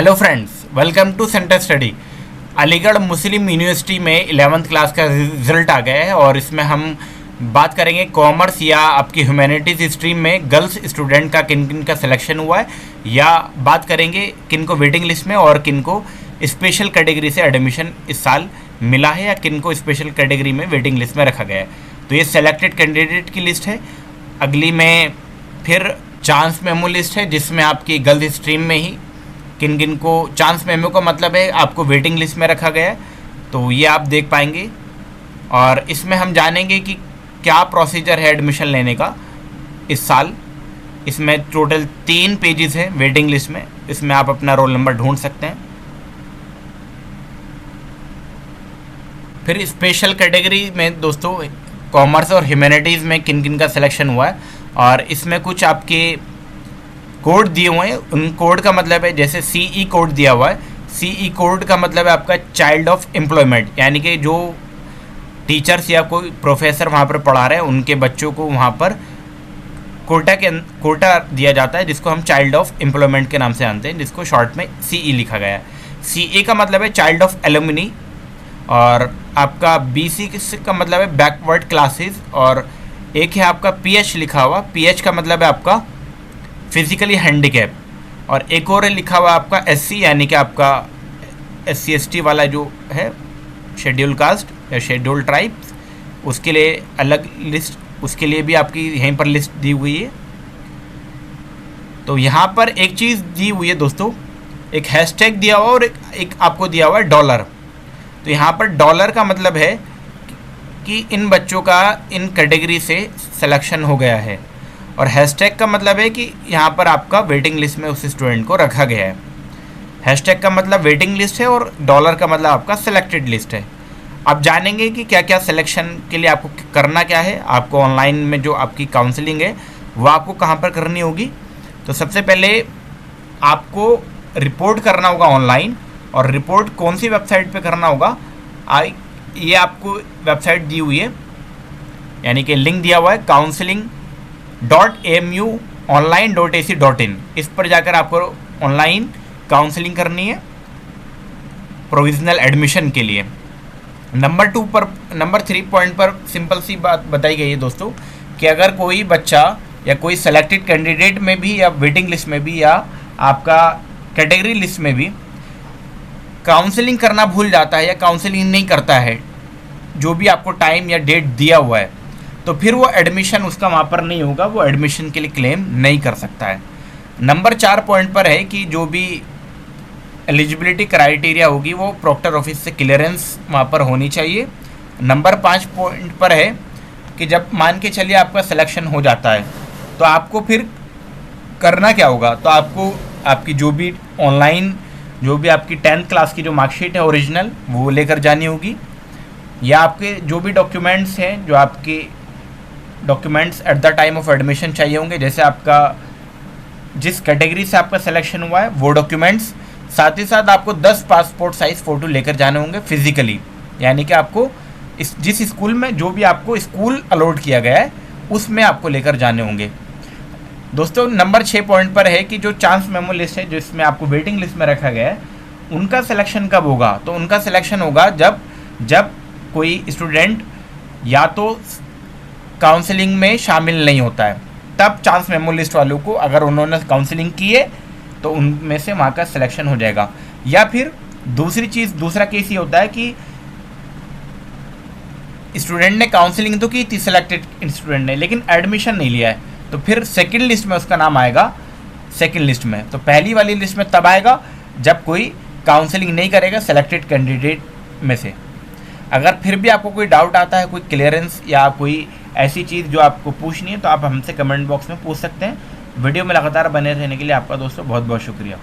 Hello friends, welcome to centre study. Aligarh Muslim University में 11th class का result आ गया है और इसमें हम बात करेंगे कॉमर्स या आपकी ह्यूमैनिटीज़ स्ट्रीम में गर्ल्स स्टूडेंट का किन किन का सिलेक्शन हुआ है, या बात करेंगे किन को वेटिंग लिस्ट में और किन को स्पेशल कैटेगरी से एडमिशन इस साल मिला है या किन को स्पेशल कैटेगरी में वेटिंग लिस्ट में रखा गया है। तो ये सेलेक्टेड कैंडिडेट की लिस्ट है। अगली में फिर चांस मेमो लिस्ट है जिसमें आपकी गर्ल्स स्ट्रीम में ही किन किन को चांस मेमो का मतलब है आपको वेटिंग लिस्ट में रखा गया है, तो ये आप देख पाएंगे। और इसमें हम जानेंगे कि क्या प्रोसीजर है एडमिशन लेने का इस साल। इसमें टोटल 3 पेजेस हैं वेटिंग लिस्ट में, इसमें आप अपना रोल नंबर ढूंढ सकते हैं। फिर स्पेशल कैटेगरी में दोस्तों कॉमर्स और ह्यूमैनिटीज़ में किन किन का सिलेक्शन हुआ है और इसमें कुछ आपके कोड दिए हुए हैं। उन कोड का मतलब है जैसे CE कोड दिया हुआ है। CE कोड का मतलब है आपका चाइल्ड ऑफ एम्प्लॉयमेंट, यानी कि जो टीचर्स या कोई प्रोफेसर वहाँ पर पढ़ा रहे हैं उनके बच्चों को वहाँ पर कोटा दिया जाता है, जिसको हम चाइल्ड ऑफ एम्प्लॉयमेंट के नाम से जानते हैं, जिसको शॉर्ट में CE लिखा गया है। CA का मतलब है चाइल्ड ऑफ एलुमनी और आपका BC का मतलब है बैकवर्ड क्लासेस, और एक है आपका PH लिखा हुआ। PH का मतलब है आपका फिजिकली हैंडीकैप, और एक और लिखा हुआ आपका SC यानी कि आपका SC ST वाला जो है शेड्यूल कास्ट या शेड्यूल ट्राइब्स, उसके लिए अलग लिस्ट, उसके लिए भी आपकी यहीं पर लिस्ट दी हुई है। तो यहाँ पर एक चीज़ दी हुई है दोस्तों, एक हैशटैग दिया हुआ और एक आपको दिया हुआ है $। तो यहाँ पर $, का मतलब है कि इन बच्चों का इन कैटेगरी से सिलेक्शन हो गया है, और हैशटैग का मतलब है कि यहाँ पर आपका वेटिंग लिस्ट में उस स्टूडेंट को रखा गया है। हैशटैग का मतलब वेटिंग लिस्ट है और $, का मतलब आपका सिलेक्टेड लिस्ट है। आप जानेंगे कि क्या क्या सिलेक्शन के लिए आपको करना क्या है। आपको ऑनलाइन में जो आपकी काउंसलिंग है वो आपको कहाँ पर करनी होगी। तो सबसे पहले आपको रिपोर्ट करना होगा ऑनलाइन, और रिपोर्ट कौन सी वेबसाइट पर करना होगा ये आपको वेबसाइट दी हुई है, यानी कि लिंक दिया हुआ है counseling.amuonline.ac.in। इस पर जाकर आपको ऑनलाइन काउंसलिंग करनी है प्रोविजनल एडमिशन के लिए। नंबर 3 पॉइंट पर सिंपल सी बात बताई गई है दोस्तों कि अगर कोई बच्चा या कोई सेलेक्टेड कैंडिडेट में भी या वेटिंग लिस्ट में भी या आपका कैटेगरी लिस्ट में भी काउंसलिंग करना भूल जाता है या काउंसलिंग नहीं करता है, जो भी आपको टाइम या डेट दिया हुआ है, तो फिर वो एडमिशन उसका वहाँ पर नहीं होगा, वो एडमिशन के लिए क्लेम नहीं कर सकता है। नंबर 4 पॉइंट पर है कि जो भी एलिजिबिलिटी क्राइटेरिया होगी वो प्रॉक्टर ऑफिस से क्लियरेंस वहाँ पर होनी चाहिए। नंबर 5 पॉइंट पर है कि जब मान के चलिए आपका सिलेक्शन हो जाता है तो आपको फिर करना क्या होगा। तो आपको आपकी जो भी ऑनलाइन जो भी आपकी 10th क्लास की जो मार्कशीट है ओरिजिनल वो लेकर जानी होगी, या आपके जो भी डॉक्यूमेंट्स हैं, जो आपके documents at the time of admission चाहिए होंगे, जैसे आपका जिस कैटेगरी से आपका सिलेक्शन हुआ है वो डॉक्यूमेंट्स, साथ ही साथ आपको 10 पासपोर्ट साइज़ फ़ोटो लेकर जाने होंगे फिजिकली, यानी कि आपको जिस स्कूल में जो भी आपको स्कूल अलॉट किया गया है उसमें आपको लेकर जाने होंगे। दोस्तों नंबर 6 पॉइंट पर है कि जो चांस मेमो लिस्ट है जिसमें आपको वेटिंग लिस्ट में रखा गया है, उनका सिलेक्शन कब होगा। तो उनका सिलेक्शन होगा जब कोई स्टूडेंट या तो काउंसलिंग में शामिल नहीं होता है, तब चांस मेमो लिस्ट वालों को अगर उन्होंने काउंसलिंग की है तो उनमें से वहाँ का सिलेक्शन हो जाएगा। या फिर दूसरा केस ये होता है कि स्टूडेंट ने काउंसलिंग तो की थी, सिलेक्टेड स्टूडेंट ने, लेकिन एडमिशन नहीं लिया है, तो फिर सेकंड लिस्ट में उसका नाम आएगा सेकंड लिस्ट में। तो पहली वाली लिस्ट में तब आएगा जब कोई काउंसलिंग नहीं करेगा सेलेक्टेड कैंडिडेट में से। अगर फिर भी आपको कोई डाउट आता है, कोई क्लियरेंस या कोई ऐसी चीज़ जो आपको पूछनी है, तो आप हमसे कमेंट बॉक्स में पूछ सकते हैं। वीडियो में लगातार बने रहने के लिए आपका दोस्तों बहुत बहुत शुक्रिया।